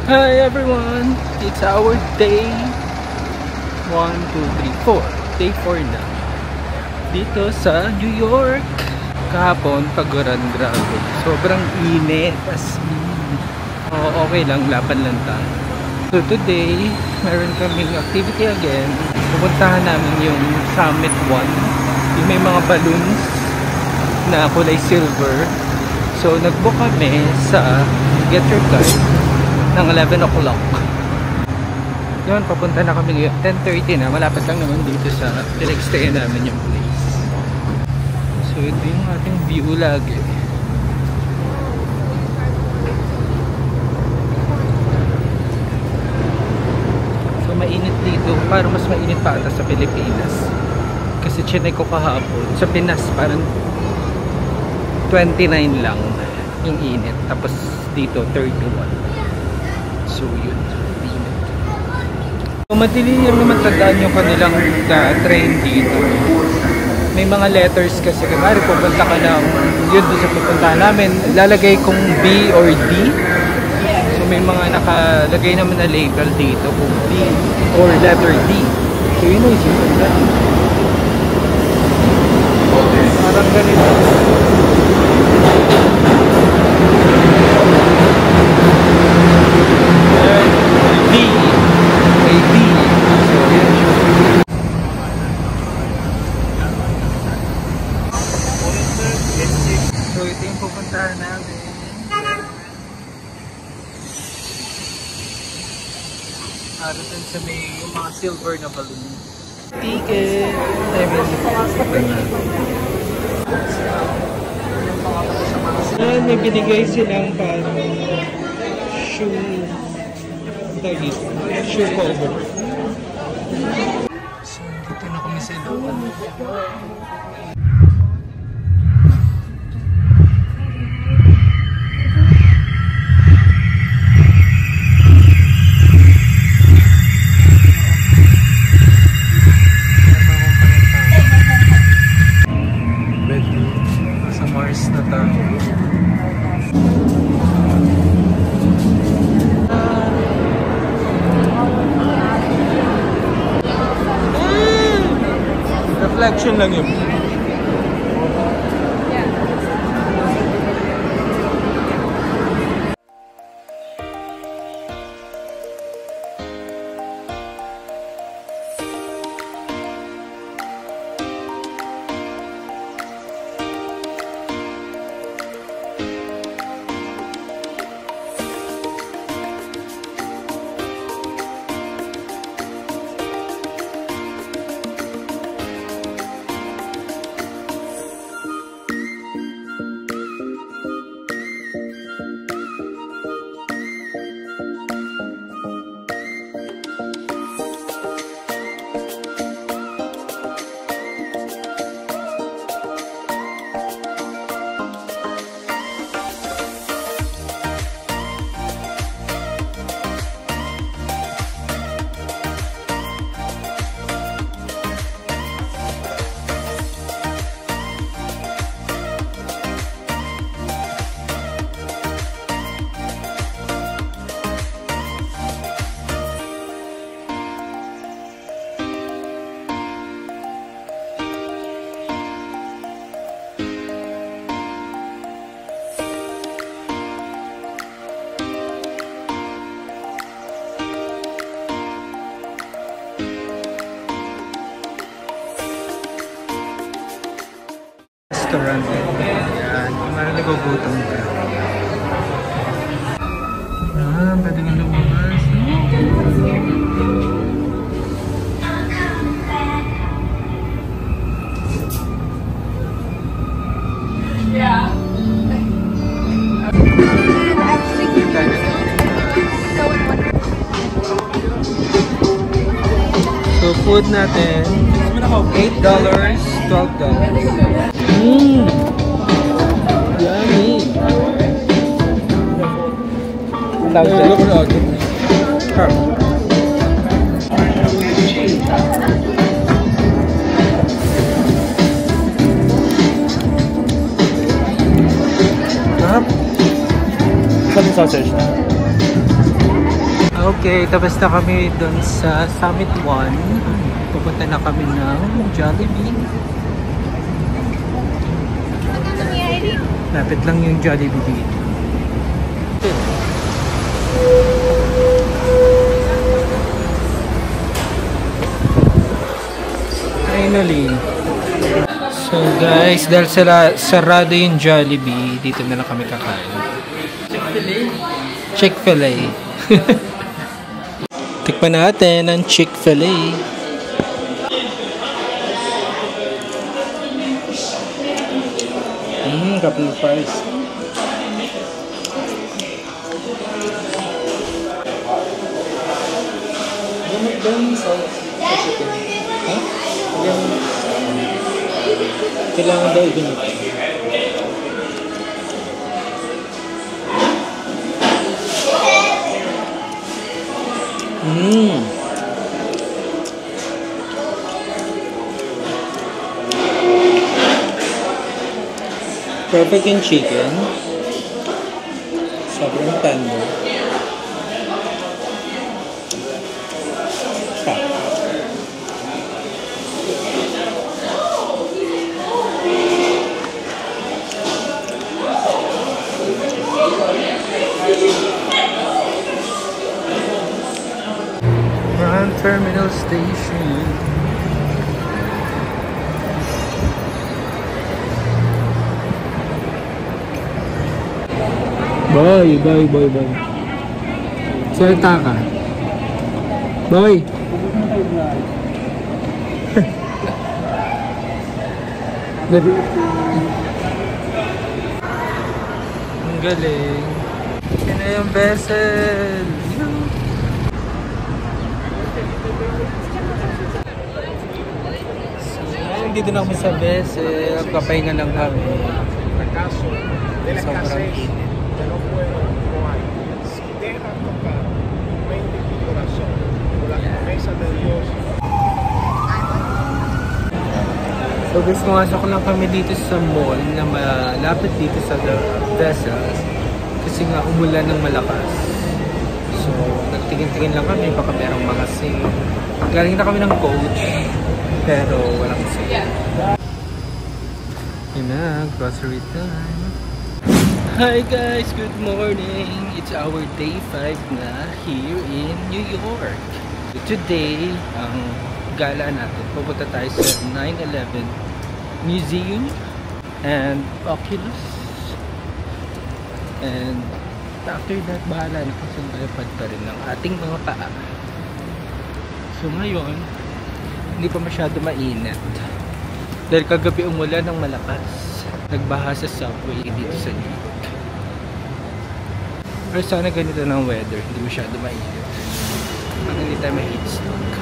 Hi everyone! It's our day 1, 2, 3, 4. Day 4 na. Dito sa New York. Kahapon, paguran, grabe. Sobrang init. As in. Okay lang, laban lang tayo. So today, meron kaming activity again. Pupuntahan namin yung Summit 1. Yung may mga balloons na kulay silver. So nag-book kami sa Get Your Card ng 11 o'clock. Yun, papunta na kami ngayon. 10:30 na. Malapit lang naman dito sa pinag-stay namin yung place. So ito yung ating view lagi. So mainit dito. Parang mas mainit pa ata sa Pilipinas. Kasi chinay ko kahapon. Sa Pinas parang 29 lang yung init. Tapos dito 31. So yun, so madali lang naman tandaan yung kanilang train dito. May mga letters kasi kung pupunta ka ng yun doon sa pupuntahan namin, lalagay kung B or D. So may mga nakalagay naman na label dito kung B or letter D. So yun yung sipunta. Parang ganito. So ito yung pupuntahan namin. Para dun sa may yung mga silver na balloon. Ticket! Ayan, may binigay silang parang shoe shoe cover. So dito na kami sa loob. Reflection lang yun. Restaurant. Yan. Kung ano nagugutom ka. Pwede nga lumabas. Yeah. So food natin $8, $12. Yummy. Sausage. Okay, tapos na kami dun sa Summit 1. Pupunta na kami ng Jollibee. Lapit lang yung Jollibee dito. Finally. So guys, dahil sarado yung Jollibee, dito na lang kami kakain. Chick-fil-A. Tikman natin ang Chick-fil-A. Couple of fries. Kailangan daw i-ganit. Perfect yung chicken. Sobrang tender. Grand Terminal Station. Boy. Salita ka. Boy. Ang galing. Yan na yung vessel. Dito na kami sa vessel. Kapahinga lang kami. Sobrang init. So guys, pumasok lang kami dito sa mall na malapit dito sa vessel kasi nga umulan ng malakas. So nagtingin-tingin lang kami baka merong mga sale. Galing na kami ng coach pero walang sale. Yun na, grocery time. Hi guys, good morning. It's our day 5 na here in New York. Today, ang gala natin, pupunta tayo sa 9/11 Museum and Oculus. And after that, bahala na kasi malapad pa rin ng ating mga paa. So ngayon, hindi pa masyado mainit. Dahil kagabi umulan ng malakas. Nagbaha sa subway dito sa New York. Pero sana ganito ng weather, hindi masyado mainit. Pag hindi tayo may heat stroke.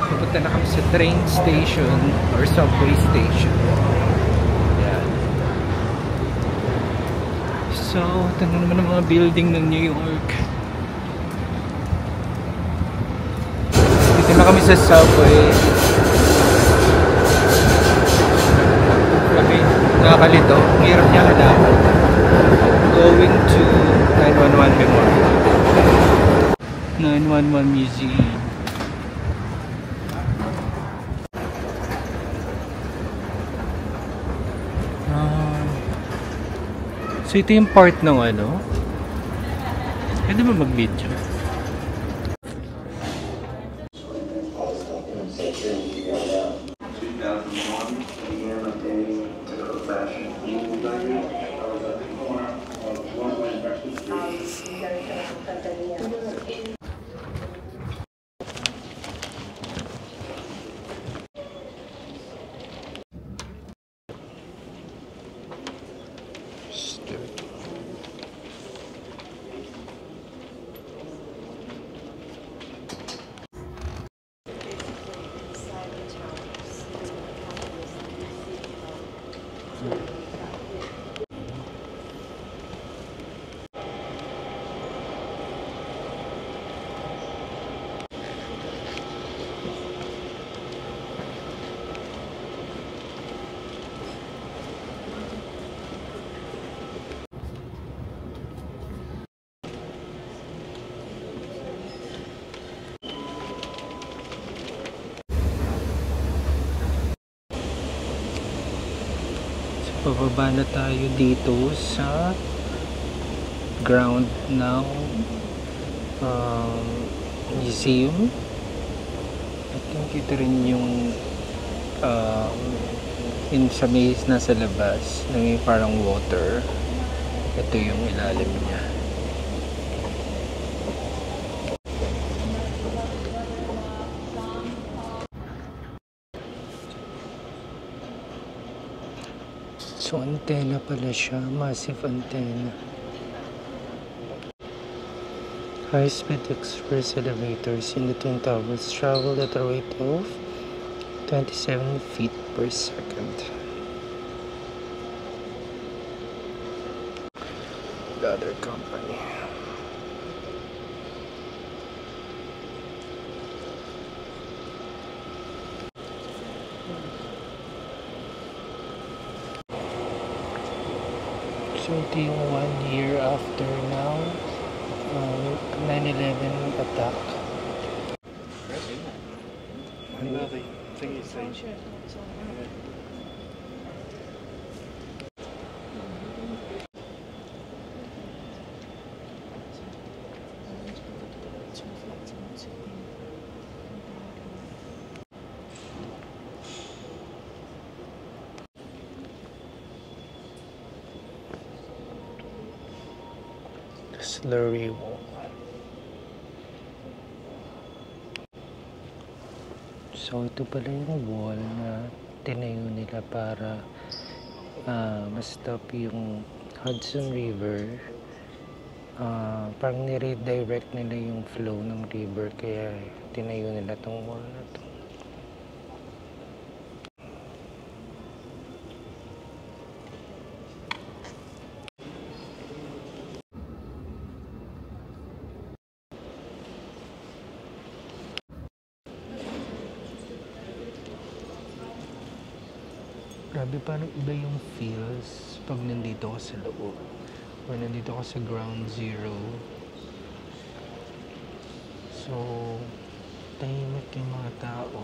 Pupunta na kami sa train station or subway station. Yan. So, ito na naman ang mga building ng New York. Dito na kami sa subway. Grabe, nakakalito. Ang hirap niya halaman. Going to 911 Memorial. 911 Museum. So ito yung part ng ano? Pwede ba mag-video? Pababa na tayo dito sa ground ng museum. At kita rin yung sa may nasa labas na may parang water. Ito yung ilalim niya. So, antenna pala siya. Massive antenna. High-speed express elevators in the Twin Towers travel at a rate of 27 feet per second. The other company. So ito yung 1 year after now, 9/11 attack. Slurry wall. So ito pala yung wall na tinayo nila para ma-stop yung Hudson River. Parang ni-redirect nila yung flow ng river, kaya tinayo nila tong wall na to. Grabe, parang iba yung feels pag nandito ka sa loob or nandito ka sa ground zero. So, tahimik yung mga tao.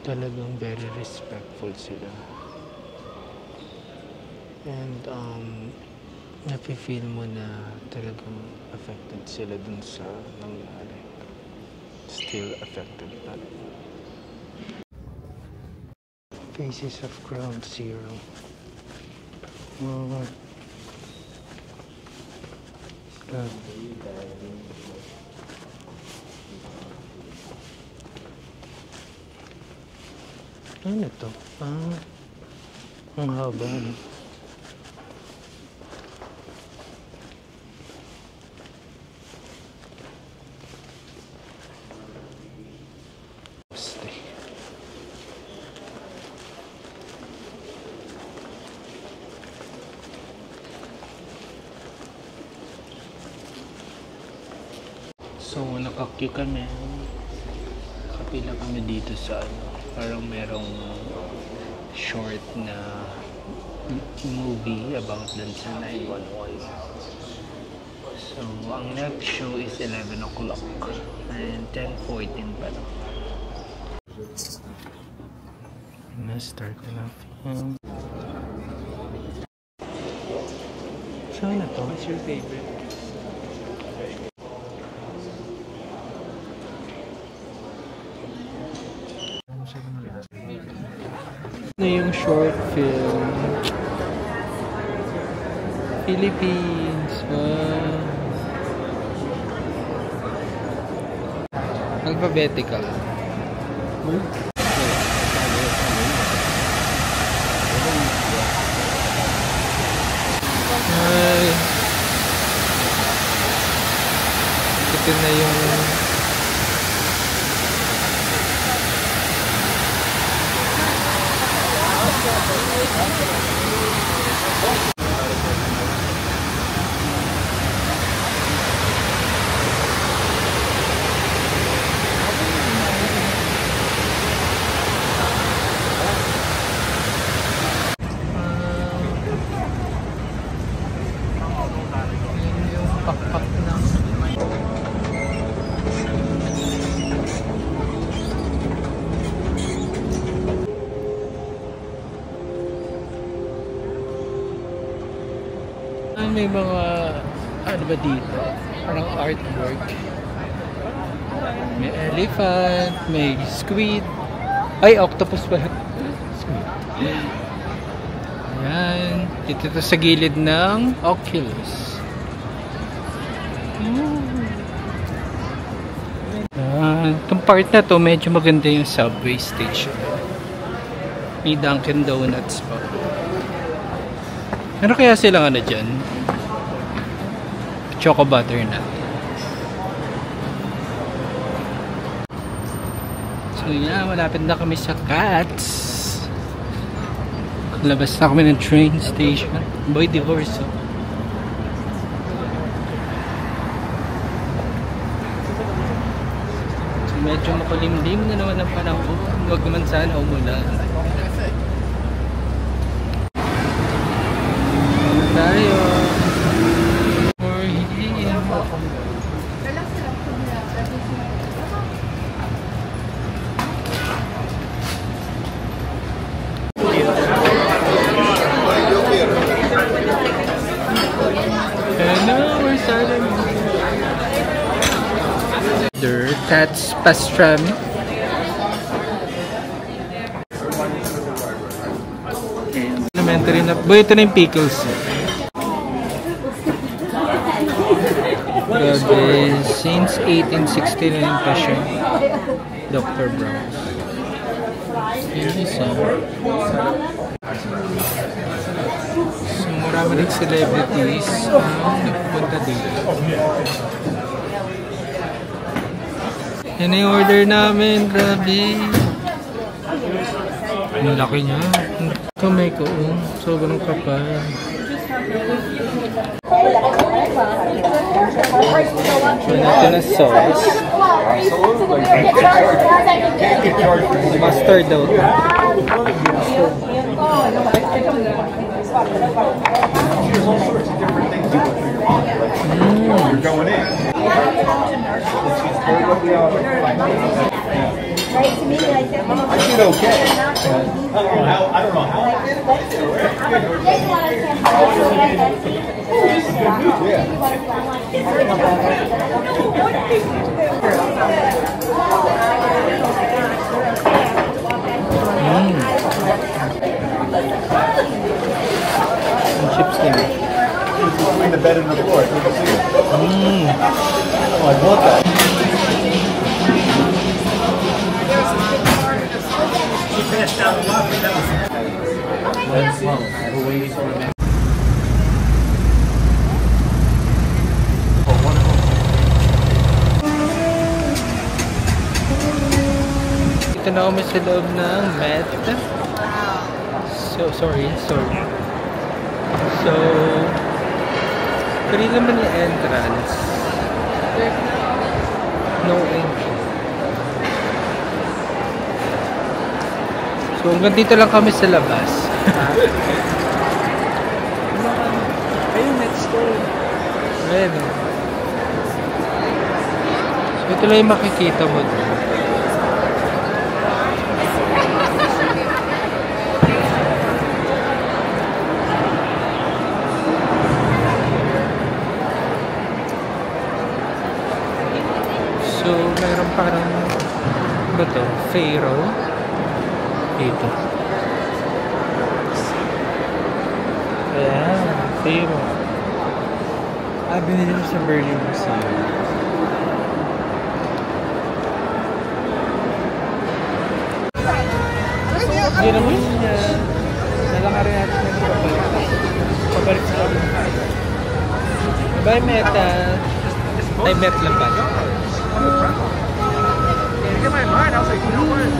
Talagang very respectful sila. And, nafe-feel mo na talagang affected sila dun sa nangyari. Still affected pa rin. Faces of ground zero. Ano to? Ang haba. So, nakakyu kami. Kapila kami dito sa parang merong short na movie about dun sa 911. So, ang next show is 11 o'clock and 10:14 pa lang. Na-start na film. Saan na to? What's your favorite? Na yung short film Philippines. Alphabetical. Ay, ito na yung pakpak ng May mga, ano ba dito? Parang artwork. May elephant, may squid. Ay, octopus pala. Squid. Ayan. Dito to sa gilid ng Oculus. Itong part na to, medyo maganda yung subway station. May Dunkin Donuts pa. Ano kaya silang ano dyan? Choco butter na. So yeah, malapit na kami sa Cats. Labas na kami ng train station. Boy Divorce. So medyo makulimlim na naman ang panahon. Huwag naman sana umulan. Tayo. For here. And now we're starting. The Cats pastrami. Elementary na. Boy, ito na yung pickles. Grabe, since 1869 pa siya. Dr. Brown. Yun isa. So, marami rin celebrities ang nagpunta dito. Yan na yung order namin. Grabe. Ang laki niya. Kamay ko. Sobrang kapal. Ito na sauce. Mustard daw. You're going in. I did okay. I don't know how. Chips din. Between the bed and the floor. Oh, I love that. Ito na kami sa loob ng Met. Sorry. So, free naman yung entrance. No entry. So, hanggang dito lang kami sa labas. Ayun, next door. Ayan. So, ito lang yung makikita mo doon. So, mayroon parang ba ito? Pharaoh. Dito. Ayan. Pharaoh. Binili mo sa Berlin Museum. Hindi naman niya. Nalakarin natin yung pabalik sa kami. Bye, Meta. Ay, Met lang ba? Get my mind. I was like, you know what?